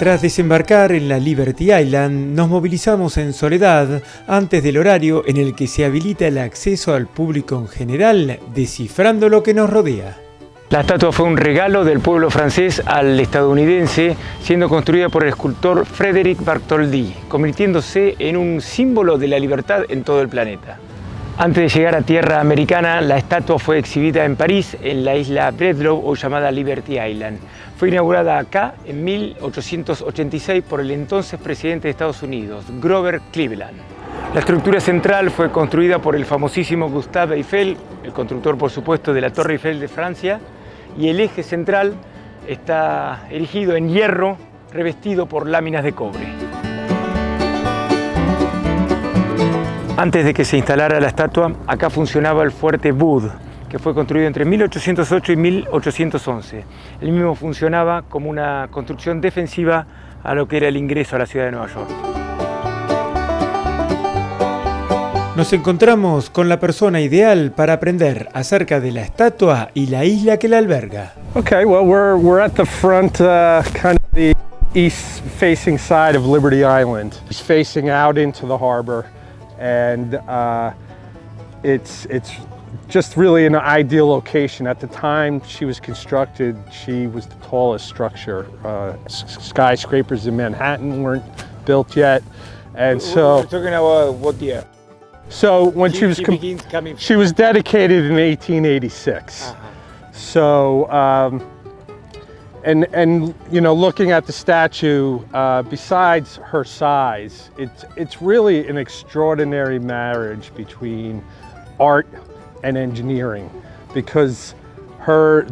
Tras desembarcar en la Liberty Island, nos movilizamos en soledad antes del horario en el que se habilita el acceso al público en general, descifrando lo que nos rodea. La estatua fue un regalo del pueblo francés al estadounidense, siendo construida por el escultor Frédéric Bartholdi, convirtiéndose en un símbolo de la libertad en todo el planeta. Antes de llegar a tierra americana, la estatua fue exhibida en París, en la isla Breadlow o llamada Liberty Island. Fue inaugurada acá en 1886 por el entonces presidente de Estados Unidos, Grover Cleveland. La estructura central fue construida por el famosísimo Gustave Eiffel, el constructor por supuesto de la Torre Eiffel de Francia, y el eje central está erigido en hierro revestido por láminas de cobre. Antes de que se instalara la estatua, acá funcionaba el fuerte Wood, que fue construido entre 1808 y 1811. El mismo funcionaba como una construcción defensiva a lo que era el ingreso a la ciudad de Nueva York. Nos encontramos con la persona ideal para aprender acerca de la estatua y la isla que la alberga. Okay, well, we're at the front, kind of the east-facing side of Liberty Island. It's facing out into the harbor, and it's just really an ideal location. At the time she was constructed, she was the tallest structure. Skyscrapers in Manhattan weren't built yet, and so. We're talking about what year? So when she was dedicated in 1886. So and you know, looking at the statue, besides her size, it's really an extraordinary marriage between art and engineering, because her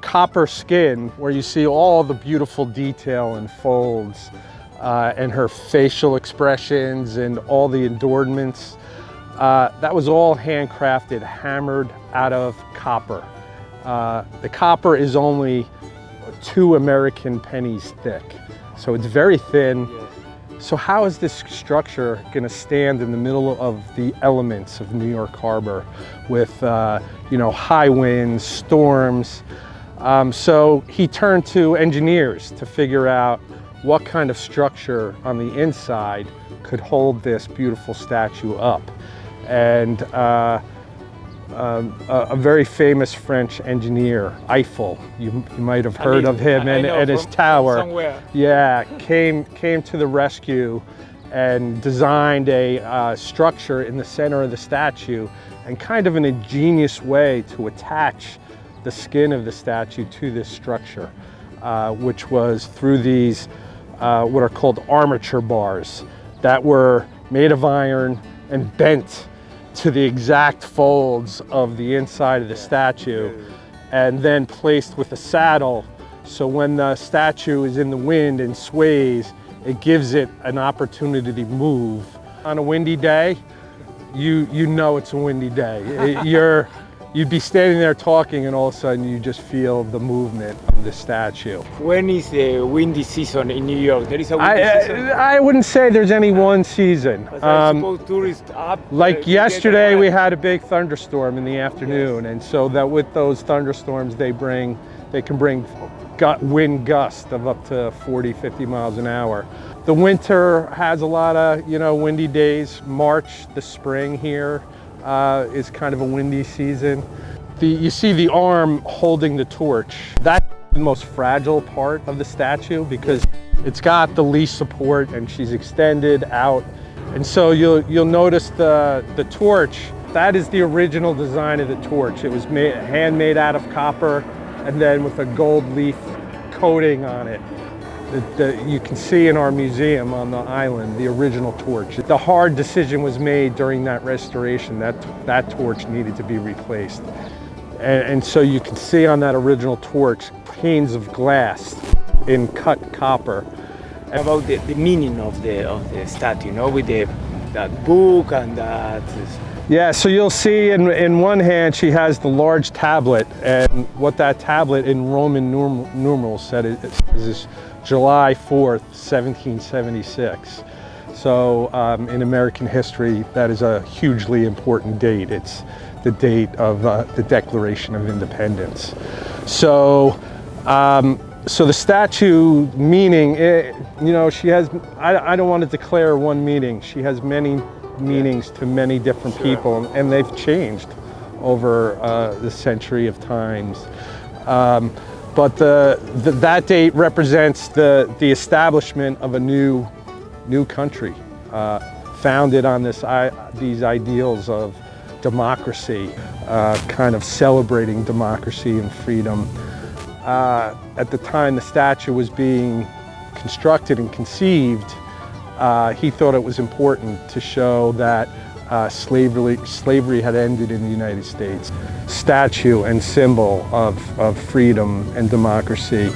copper skin, where you see all the beautiful detail and folds, and her facial expressions and all the adornments, that was all handcrafted, hammered out of copper. The copper is only 2 American pennies thick, so it's very thin. So how is this structure going to stand in the middle of the elements of New York Harbor with you know, high winds, storms? So he turned to engineers to figure out what kind of structure on the inside could hold this beautiful statue up. And a very famous French engineer, Eiffel, you might have heard of him, and his tower. Somewhere. Yeah, came to the rescue and designed a structure in the center of the statue, and kind of an ingenious way to attach the skin of the statue to this structure, which was through these what are called armature bars that were made of iron and bent to the exact folds of the inside of the statue, and then placed with a saddle, so when the statue is in the wind and sways, it gives it an opportunity to move. On a windy day, you know it's a windy day. You'd be standing there talking, and all of a sudden you just feel the movement of the statue. When is the windy season in New York? There is a windy season? I wouldn't say there's any one season. I suppose tourists up. Like yesterday, we had a big thunderstorm in the afternoon, and so that with those thunderstorms, they can bring wind gusts of up to 40, 50 miles an hour. The winter has a lot of, you know, windy days. March, the spring here, is kind of a windy season. You see the arm holding the torch. That's the most fragile part of the statue, because it's got the least support and she's extended out. And so you'll notice the torch. That is the original design of the torch. It was handmade out of copper, and then with a gold leaf coating on it. You can see in our museum on the island the original torch. The hard decision was made during that restoration that torch needed to be replaced. And so you can see on that original torch panes of glass in cut copper. About the meaning of the statue, you know, with that book and that. Yeah, so you'll see in one hand she has the large tablet, and what that tablet in Roman numerals said is July 4th, 1776. So in American history, that is a hugely important date. It's the date of the Declaration of Independence. So So the statue meaning, you know, she has, I don't want to declare one meaning. She has many meanings to many different people, and they've changed over the century of times. But that date represents the establishment of a new country, founded on these ideals of democracy, kind of celebrating democracy and freedom. At the time the statue was being constructed and conceived, he thought it was important to show that slavery had ended in the United States. Statue and symbol of freedom and democracy.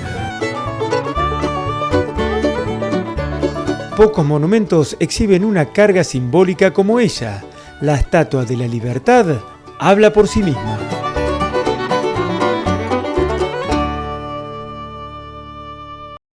Pocos monumentos exhiben una carga simbólica como ella. La Estatua de la Libertad habla por sí misma.